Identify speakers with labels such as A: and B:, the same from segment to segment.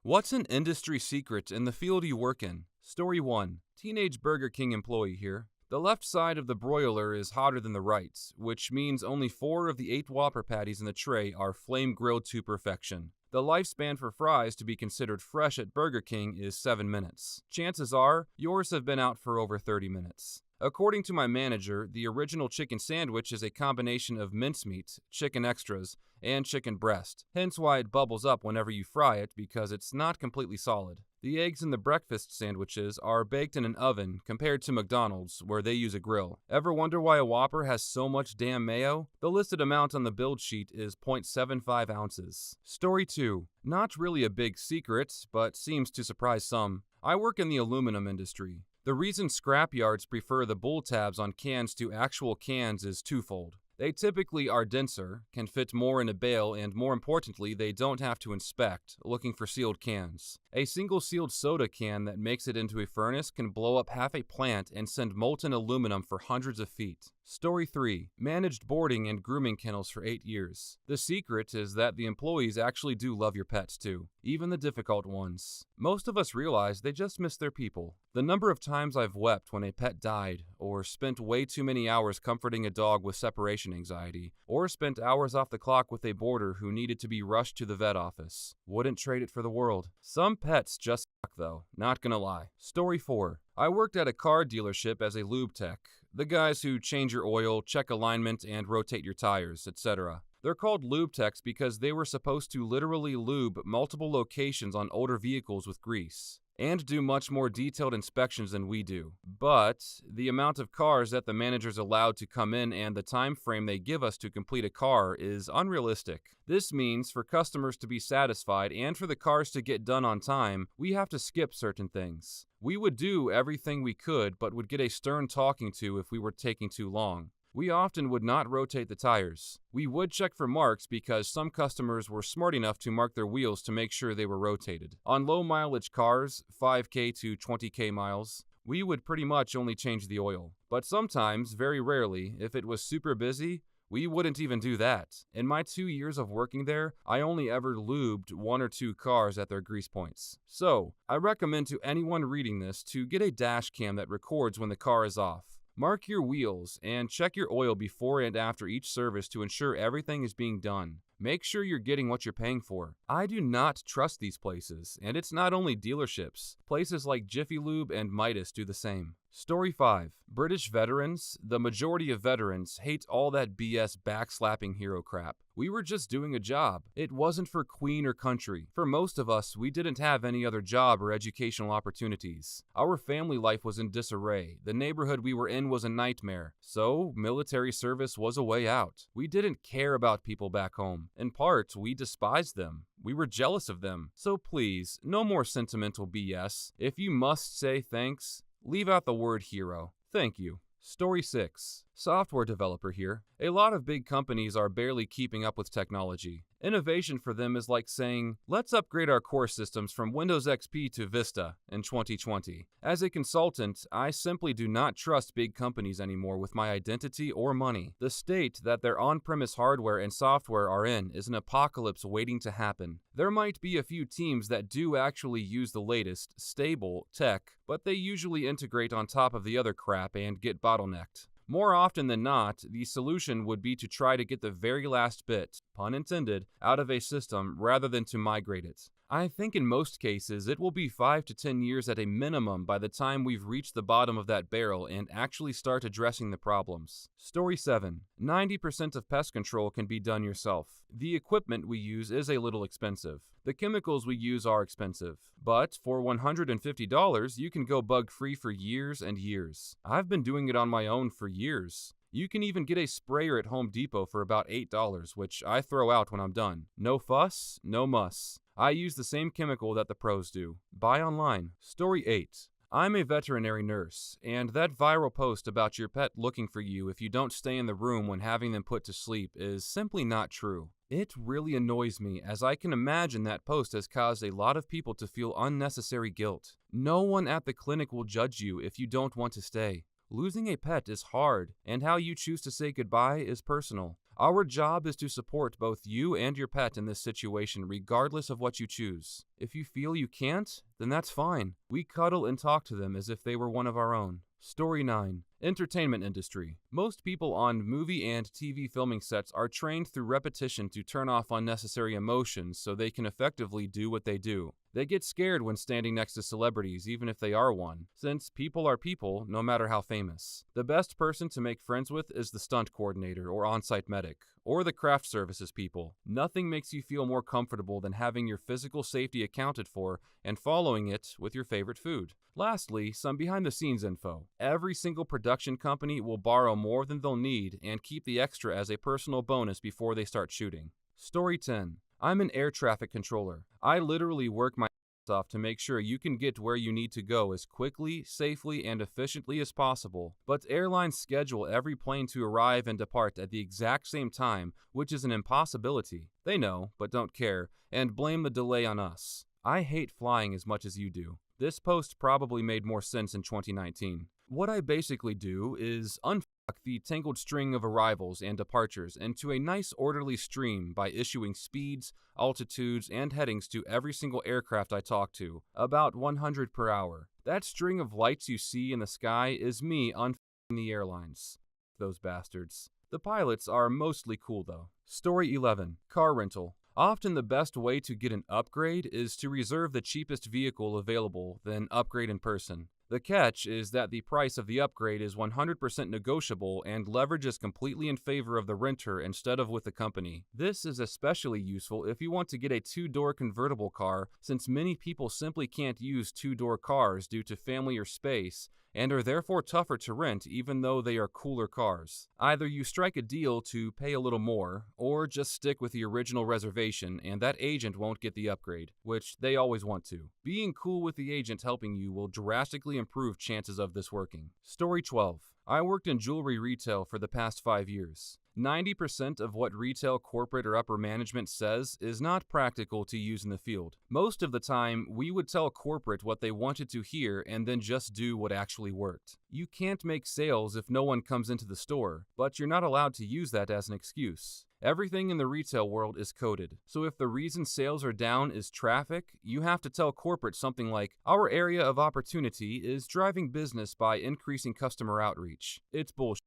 A: What's an industry secret in the field you work in? Story 1. Teenage Burger King employee here. The left side of the broiler is hotter than the right, which means only 4 of the 8 Whopper patties in the tray are flame grilled to perfection. The lifespan for fries to be considered fresh at Burger King is 7 minutes. Chances are, yours have been out for over 30 minutes. According to my manager, the original chicken sandwich is a combination of mincemeat, chicken extras, and chicken breast, hence why it bubbles up whenever you fry it because it's not completely solid. The eggs in the breakfast sandwiches are baked in an oven compared to McDonald's, where they use a grill. Ever wonder why a Whopper has so much damn mayo? The listed amount on the build sheet is 0.75 ounces. Story 2. Not really a big secret, but seems to surprise some. I work in the aluminum industry. The reason scrapyards prefer the bull tabs on cans to actual cans is twofold. They typically are denser, can fit more in a bale, and more importantly, they don't have to inspect, looking for sealed cans. A single sealed soda can that makes it into a furnace can blow up half a plant and send molten aluminum for hundreds of feet. Story 3. Managed boarding and grooming kennels for 8 years. The secret is that the employees actually do love your pets too, even the difficult ones. Most of us realize they just miss their people. The number of times I've wept when a pet died, or spent way too many hours comforting a dog with separation anxiety, or spent hours off the clock with a boarder who needed to be rushed to the vet office. Wouldn't trade it for the world. Some pets just suck though, not gonna lie. Story 4. I worked at a car dealership as a lube tech. The guys who change your oil, check alignment, and rotate your tires, etc. They're called lube techs because they were supposed to literally lube multiple locations on older vehicles with grease, and do much more detailed inspections than we do. But the amount of cars that the manager's allowed to come in and the time frame they give us to complete a car is unrealistic. This means for customers to be satisfied and for the cars to get done on time, we have to skip certain things. We would do everything we could, but would get a stern talking to if we were taking too long. We often would not rotate the tires. We would check for marks because some customers were smart enough to mark their wheels to make sure they were rotated. On low mileage cars, 5K to 20K miles, we would pretty much only change the oil. But sometimes, very rarely, if it was super busy, we wouldn't even do that. In my 2 years of working there, I only ever lubed 1 or 2 cars at their grease points. So, I recommend to anyone reading this to get a dash cam that records when the car is off. Mark your wheels and check your oil before and after each service to ensure everything is being done. Make sure you're getting what you're paying for. I do not trust these places, and it's not only dealerships. Places like Jiffy Lube and Midas do the same. Story 5. British veterans. The majority of veterans hate all that BS backslapping hero crap. We were just doing a job. It wasn't for queen or country. For most of us, we didn't have any other job or educational opportunities. Our family life was in disarray. The neighborhood we were in was a nightmare. So, military service was a way out. We didn't care about people back home. In part, we despised them. We were jealous of them. So please, no more sentimental BS. If you must say thanks, leave out the word hero. Thank you. Story 6. Software developer here. A lot of big companies are barely keeping up with technology. Innovation for them is like saying, let's upgrade our core systems from Windows XP to Vista in 2020. As a consultant, I simply do not trust big companies anymore with my identity or money. The state that their on-premise hardware and software are in is an apocalypse waiting to happen. There might be a few teams that do actually use the latest, stable tech, but they usually integrate on top of the other crap and get bottlenecked. More often than not, the solution would be to try to get the very last bit, pun intended, out of a system rather than to migrate it. I think in most cases it will be 5 to 10 years at a minimum by the time we've reached the bottom of that barrel and actually start addressing the problems. Story 7. 90% of pest control can be done yourself. The equipment we use is a little expensive. The chemicals we use are expensive. But for $150, you can go bug-free for years and years. I've been doing it on my own for years. You can even get a sprayer at Home Depot for about $8, which I throw out when I'm done. No fuss, no muss. I use the same chemical that the pros do. Buy online. Story 8. I'm a veterinary nurse, and that viral post about your pet looking for you if you don't stay in the room when having them put to sleep is simply not true. It really annoys me, as I can imagine that post has caused a lot of people to feel unnecessary guilt. No one at the clinic will judge you if you don't want to stay. Losing a pet is hard, and how you choose to say goodbye is personal. Our job is to support both you and your pet in this situation, regardless of what you choose. If you feel you can't, then that's fine. We cuddle and talk to them as if they were one of our own. Story 9. Entertainment industry. Most people on movie and TV filming sets are trained through repetition to turn off unnecessary emotions so they can effectively do what they do. They get scared when standing next to celebrities, even if they are one, since people are people, no matter how famous. The best person to make friends with is the stunt coordinator or on-site medic, or the craft services people. Nothing makes you feel more comfortable than having your physical safety accounted for and following it with your favorite food. Lastly, some behind-the-scenes info. Every single production company will borrow more than they'll need and keep the extra as a personal bonus before they start shooting. Story 10. I'm an air traffic controller. I literally work my ass off to make sure you can get where you need to go as quickly, safely, and efficiently as possible. But airlines schedule every plane to arrive and depart at the exact same time, which is an impossibility. They know, but don't care, and blame the delay on us. I hate flying as much as you do. This post probably made more sense in 2019. What I basically do is unfuck the tangled string of arrivals and departures into a nice orderly stream by issuing speeds, altitudes, and headings to every single aircraft I talk to, about 100 per hour. That string of lights you see in the sky is me unfucking the airlines. Those bastards. The pilots are mostly cool though. Story 11. Car rental. Often the best way to get an upgrade is to reserve the cheapest vehicle available, then upgrade in person. The catch is that the price of the upgrade is 100% negotiable and leverage is completely in favor of the renter instead of with the company. This is especially useful if you want to get a two-door convertible car, since many people simply can't use two-door cars due to family or space, and are therefore tougher to rent even though they are cooler cars. Either you strike a deal to pay a little more, or just stick with the original reservation and that agent won't get the upgrade, which they always want to. Being cool with the agent helping you will drastically improve chances of this working. Story 12. I worked in jewelry retail for the past 5 years. 90% of what retail, corporate, or upper management says is not practical to use in the field. Most of the time, we would tell corporate what they wanted to hear and then just do what actually worked. You can't make sales if no one comes into the store, but you're not allowed to use that as an excuse. Everything in the retail world is coded, so if the reason sales are down is traffic, you have to tell corporate something like, our area of opportunity is driving business by increasing customer outreach. It's bullshit.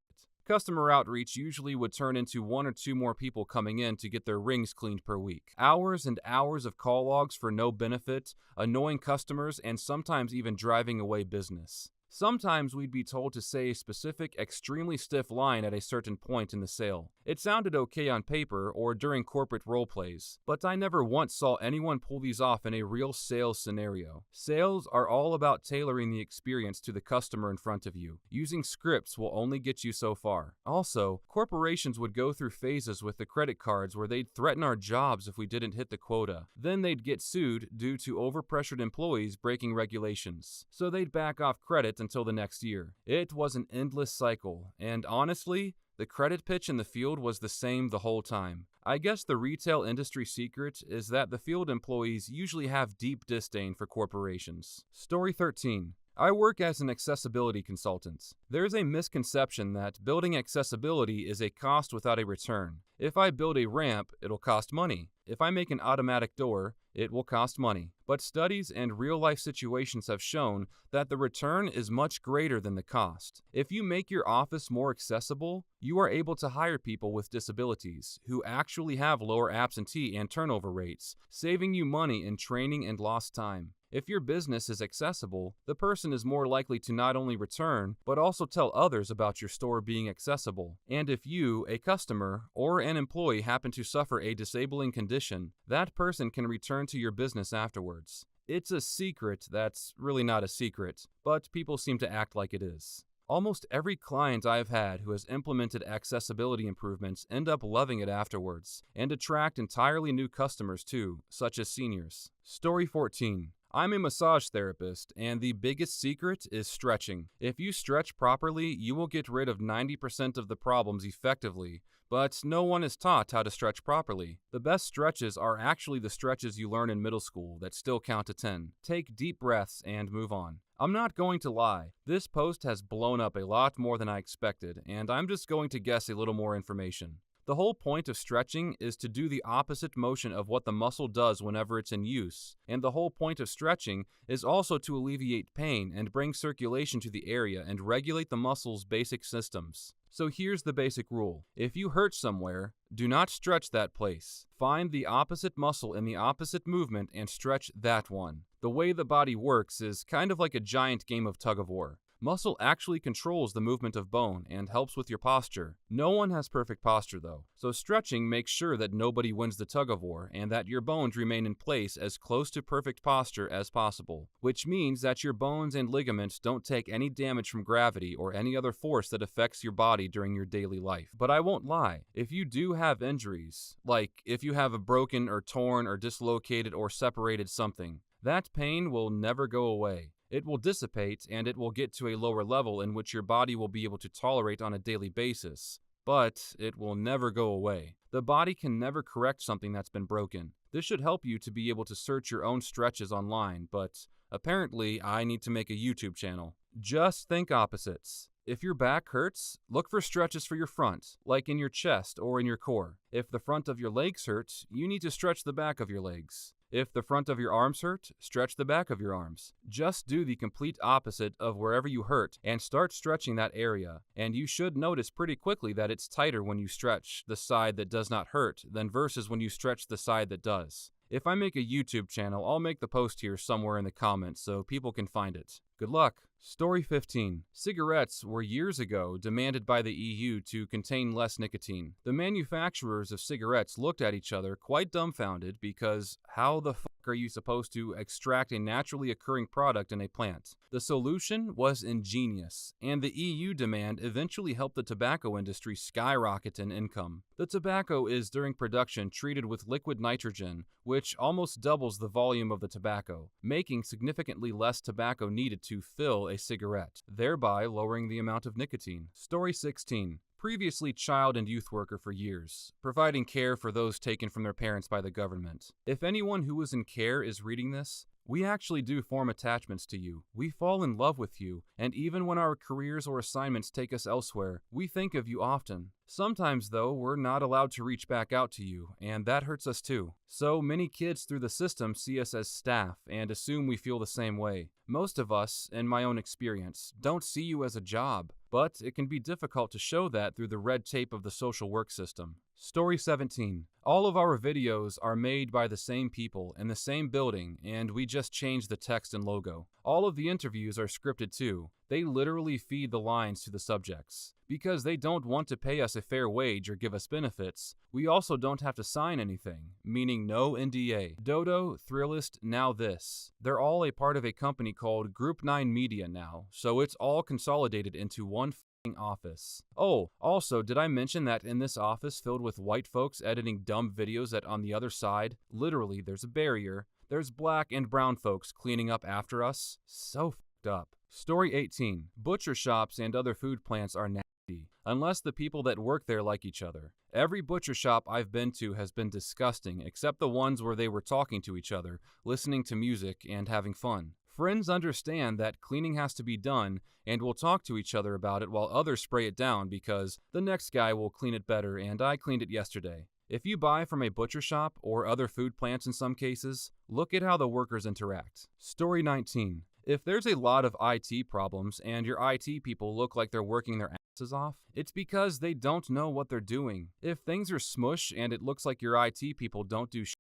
A: Customer outreach usually would turn into 1 or 2 more people coming in to get their rings cleaned per week. Hours and hours of call logs for no benefit, annoying customers, and sometimes even driving away business. Sometimes we'd be told to say a specific, extremely stiff line at a certain point in the sale. It sounded okay on paper or during corporate role plays, but I never once saw anyone pull these off in a real sales scenario. Sales are all about tailoring the experience to the customer in front of you. Using scripts will only get you so far. Also, corporations would go through phases with the credit cards where they'd threaten our jobs if we didn't hit the quota. Then they'd get sued due to overpressured employees breaking regulations. So they'd back off credit until the next year. It was an endless cycle, and honestly, the credit pitch in the field was the same the whole time. I guess the retail industry secret is that the field employees usually have deep disdain for corporations. Story 13. I work as an accessibility consultant. There's a misconception that building accessibility is a cost without a return. If I build a ramp, it'll cost money. If I make an automatic door, it will cost money. But studies and real-life situations have shown that the return is much greater than the cost. If you make your office more accessible, you are able to hire people with disabilities who actually have lower absentee and turnover rates, saving you money in training and lost time. If your business is accessible, the person is more likely to not only return, but also tell others about your store being accessible. And if you, a customer, or an employee happen to suffer a disabling condition, that person can return to your business afterwards. It's a secret that's really not a secret, but people seem to act like it is. Almost every client I've had who has implemented accessibility improvements end up loving it afterwards, and attract entirely new customers too, such as seniors. Story 14. I'm a massage therapist, and the biggest secret is stretching. If you stretch properly, you will get rid of 90% of the problems effectively, but no one is taught how to stretch properly. The best stretches are actually the stretches you learn in middle school that still count to 10. Take deep breaths and move on. I'm not going to lie, this post has blown up a lot more than I expected, and I'm just going to guess a little more information. The whole point of stretching is to do the opposite motion of what the muscle does whenever it's in use, and the whole point of stretching is also to alleviate pain and bring circulation to the area and regulate the muscle's basic systems. So here's the basic rule. If you hurt somewhere, do not stretch that place. Find the opposite muscle in the opposite movement and stretch that one. The way the body works is kind of like a giant game of tug-of-war. Muscle actually controls the movement of bone and helps with your posture. No one has perfect posture though, so stretching makes sure that nobody wins the tug-of-war and that your bones remain in place as close to perfect posture as possible, which means that your bones and ligaments don't take any damage from gravity or any other force that affects your body during your daily life. But I won't lie, if you do have injuries, like if you have a broken or torn or dislocated or separated something, that pain will never go away. It will dissipate and it will get to a lower level in which your body will be able to tolerate on a daily basis, but it will never go away. The body can never correct something that's been broken. This should help you to be able to search your own stretches online, but apparently I need to make a YouTube channel. Just think opposites. If your back hurts, look for stretches for your front, like in your chest or in your core. If the front of your legs hurts, you need to stretch the back of your legs. If the front of your arms hurt, stretch the back of your arms. Just do the complete opposite of wherever you hurt and start stretching that area, and you should notice pretty quickly that it's tighter when you stretch the side that does not hurt than versus when you stretch the side that does. If I make a YouTube channel, I'll make the post here somewhere in the comments so people can find it. Good luck. Story 15. Cigarettes were years ago demanded by the EU to contain less nicotine. The manufacturers of cigarettes looked at each other quite dumbfounded because how the fuck are you supposed to extract a naturally occurring product in a plant? The solution was ingenious, and the EU demand eventually helped the tobacco industry skyrocket in income. The tobacco is during production treated with liquid nitrogen, which almost doubles the volume of the tobacco, making significantly less tobacco needed to fill a cigarette, thereby lowering the amount of nicotine. Story 16. Previously child and youth worker for years, providing care for those taken from their parents by the government. If anyone who is in care is reading this, we actually do form attachments to you. We fall in love with you, and even when our careers or assignments take us elsewhere, we think of you often. Sometimes, though, we're not allowed to reach back out to you, and that hurts us too. So many kids through the system see us as staff and assume we feel the same way. Most of us, in my own experience, don't see you as a job, but it can be difficult to show that through the red tape of the social work system. Story 17. All of our videos are made by the same people in the same building, and we just changed the text and logo. All of the interviews are scripted too. They literally feed the lines to the subjects. Because they don't want to pay us a fair wage or give us benefits, we also don't have to sign anything, meaning no NDA. Dodo, Thrillist, Now This. They're all a part of a company called Group 9 Media now, so it's all consolidated into one office. Oh, also, did I mention that in this office filled with white folks editing dumb videos that on the other side, literally there's a barrier, there's black and brown folks cleaning up after us? So f***ed up. Story 18. Butcher shops and other food plants are nasty, unless the people that work there like each other. Every butcher shop I've been to has been disgusting, except the ones where they were talking to each other, listening to music, and having fun. Friends understand that cleaning has to be done and will talk to each other about it while others spray it down because the next guy will clean it better and I cleaned it yesterday. If you buy from a butcher shop or other food plants in some cases, look at how the workers interact. Story 19. If there's a lot of IT problems and your IT people look like they're working their asses off, it's because they don't know what they're doing. If things are smush and it looks like your IT people don't do shit,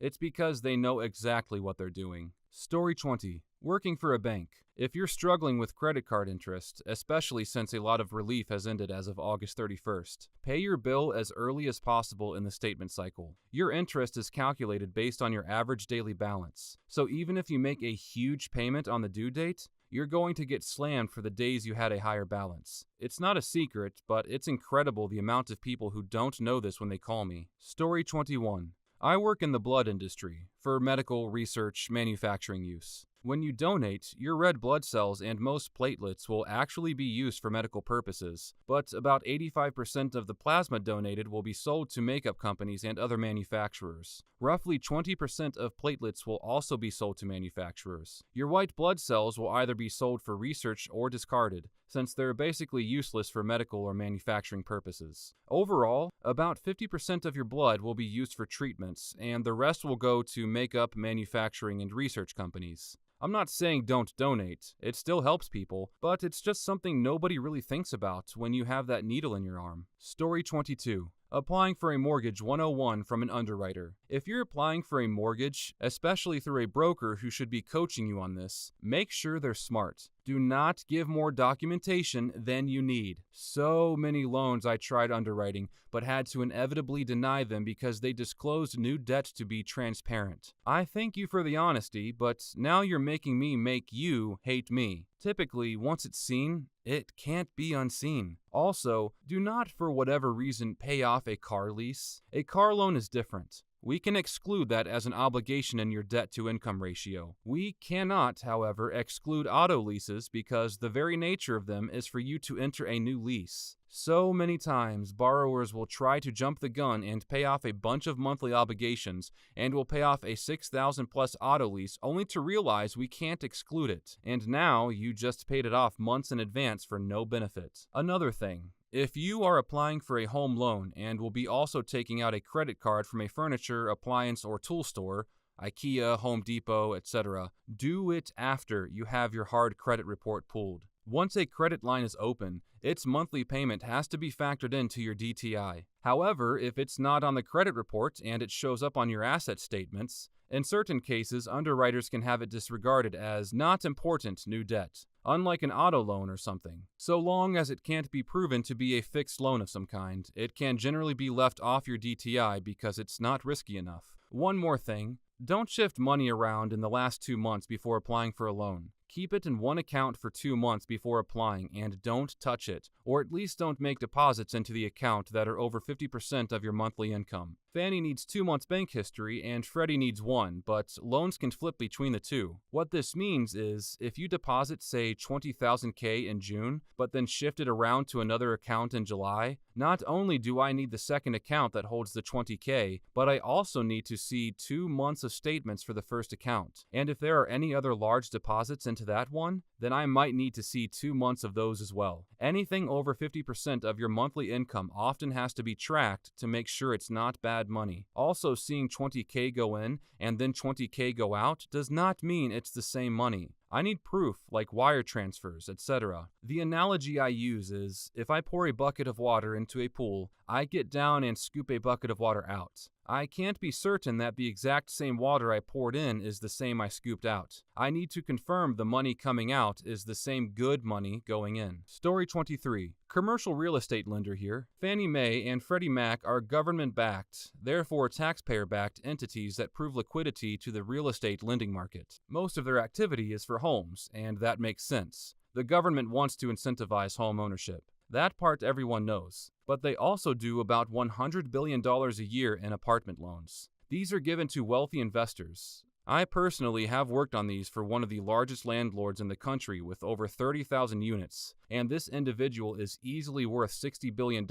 A: it's because they know exactly what they're doing. Story 20. Working for a bank. If you're struggling with credit card interest, especially since a lot of relief has ended as of August 31st, pay your bill as early as possible in the statement cycle. Your interest is calculated based on your average daily balance. So even if you make a huge payment on the due date, you're going to get slammed for the days you had a higher balance. It's not a secret, but it's incredible the amount of people who don't know this when they call me. Story 21. I work in the blood industry. for medical, research, manufacturing use. When you donate, your red blood cells and most platelets will actually be used for medical purposes, but about 85% of the plasma donated will be sold to makeup companies and other manufacturers. Roughly 20% of platelets will also be sold to manufacturers. Your white blood cells will either be sold for research or discarded, since they're basically useless for medical or manufacturing purposes. Overall, about 50% of your blood will be used for treatments, and the rest will go to makeup, manufacturing, and research companies. I'm not saying don't donate, it still helps people, but it's just something nobody really thinks about when you have that needle in your arm. Story 22. Applying for a mortgage 101 from an underwriter. If you're applying for a mortgage, especially through a broker who should be coaching you on this, make sure they're smart. Do not give more documentation than you need. So many loans I tried underwriting, but had to inevitably deny them because they disclosed new debt to be transparent. I thank you for the honesty, but now you're making me make you hate me. Typically, once it's seen, it can't be unseen. Also, do not for whatever reason pay off a car lease. A car loan is different. We can exclude that as an obligation in your debt-to-income ratio. We cannot, however, exclude auto leases because the very nature of them is for you to enter a new lease. So many times, borrowers will try to jump the gun and pay off a bunch of monthly obligations and will pay off a $6,000 plus auto lease only to realize we can't exclude it. And now you just paid it off months in advance for no benefit. Another thing. If you are applying for a home loan and will be also taking out a credit card from a furniture, appliance, or tool store, IKEA, Home Depot, etc., do it after you have your hard credit report pulled. Once a credit line is open, its monthly payment has to be factored into your DTI. However, if it's not on the credit report and it shows up on your asset statements, in certain cases, underwriters can have it disregarded as not important new debt, unlike an auto loan or something. So long as it can't be proven to be a fixed loan of some kind, it can generally be left off your DTI because it's not risky enough. One more thing, don't shift money around in the last 2 months before applying for a loan. Keep it in one account for 2 months before applying and don't touch it, or at least don't make deposits into the account that are over 50% of your monthly income. Fannie needs 2 months bank history and Freddie needs 1, but loans can flip between the two. What this means is, if you deposit say $20,000 in June, but then shift it around to another account in July, not only do I need the second account that holds the $20,000, but I also need to see 2 months of statements for the first account. And if there are any other large deposits into that one, then I might need to see 2 months of those as well. Anything over 50% of your monthly income often has to be tracked to make sure it's not bad money. Also, seeing $20,000 go in and then $20,000 go out does not mean it's the same money. I need proof, like wire transfers, etc. The analogy I use is, if I pour a bucket of water into a pool, I get down and scoop a bucket of water out. I can't be certain that the exact same water I poured in is the same I scooped out. I need to confirm the money coming out is the same good money going in. Story 23. Commercial real estate lender here. Fannie Mae and Freddie Mac are government-backed, therefore taxpayer-backed entities that prove liquidity to the real estate lending market. Most of their activity is for homes, and that makes sense. The government wants to incentivize home ownership. That part everyone knows. But they also do about $100 billion a year in apartment loans. These are given to wealthy investors. I personally have worked on these for one of the largest landlords in the country with over 30,000 units, and this individual is easily worth $60 billion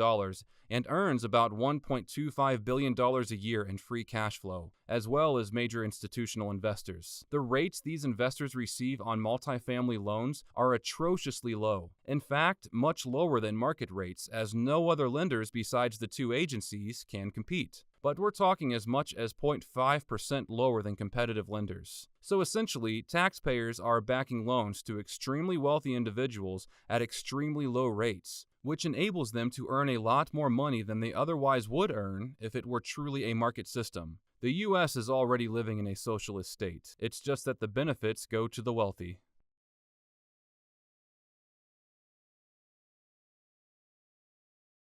A: and earns about $1.25 billion a year in free cash flow, as well as major institutional investors. The rates these investors receive on multifamily loans are atrociously low. In fact, much lower than market rates, as no other lenders besides the two agencies can compete. But we're talking as much as 0.5% lower than competitive lenders. So essentially, taxpayers are backing loans to extremely wealthy individuals at extremely low rates, which enables them to earn a lot more money than they otherwise would earn if it were truly a market system. The US is already living in a socialist state. It's just that the benefits go to the wealthy.